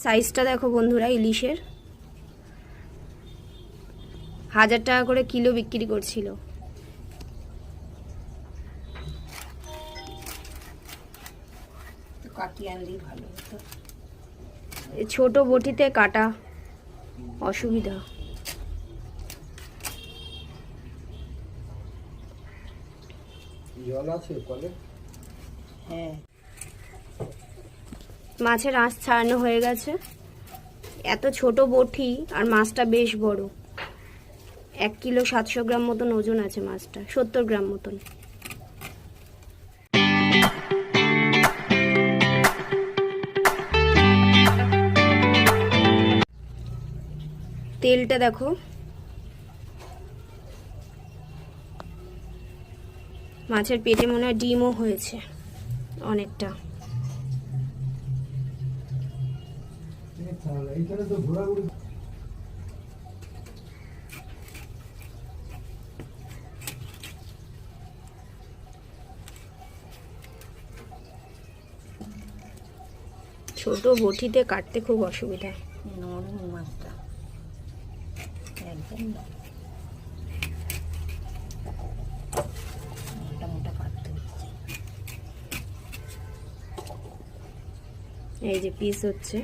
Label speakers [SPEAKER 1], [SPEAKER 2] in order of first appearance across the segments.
[SPEAKER 1] সাইজটা দেখো বন্ধুরা, ইলিশের 1000 টাকা করে কিলো বিক্রি করছিল। ছোট বটিতে কাটা অসুবিধা।
[SPEAKER 2] হ্যাঁ,
[SPEAKER 1] মাছের আঁশ ছাড়ানো হয়ে গেছে। এত ছোট বটি আর মাছটা বেশ বড়। 1 কিলো 700 গ্রাম মতন ওজন আছে মাছটা, 70 গ্রাম মতন। তেলটা দেখো, মাছের পেটে মনে হয় ডিমও হয়েছে অনেকটা। ছোট বটিতে কাটতে খুব অসুবিধা।
[SPEAKER 2] নরম মাছটা একদম মোটা মোটা কাটতে হচ্ছে।
[SPEAKER 1] এই যে পিস হচ্ছে।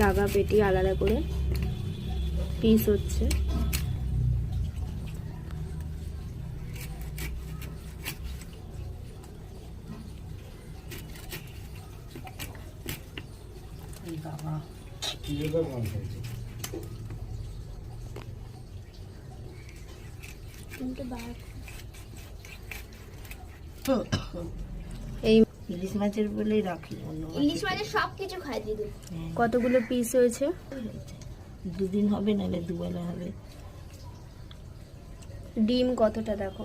[SPEAKER 1] দাগা পেটি আলাদা করে পিস হচ্ছে। এই
[SPEAKER 2] ইলিশ মাছের বলেই রাখি,
[SPEAKER 3] ইলিশ মাছের সবকিছু খাই দিদি।
[SPEAKER 1] কতগুলো পিস হয়েছে?
[SPEAKER 2] 2 দিন হবে, নাহলে 2 বেলা হবে।
[SPEAKER 1] ডিম কতটা দেখো।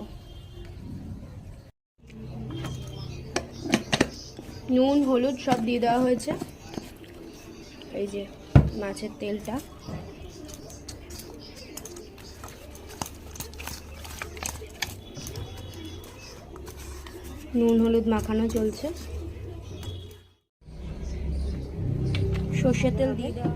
[SPEAKER 1] নুন হলুদ সব দিয়ে দেওয়া হয়েছে। এই যে মাছের তেলটা, নুন হলুদ মাখানো চলছে। সর্ষের তেল দিয়ে দেওয়া।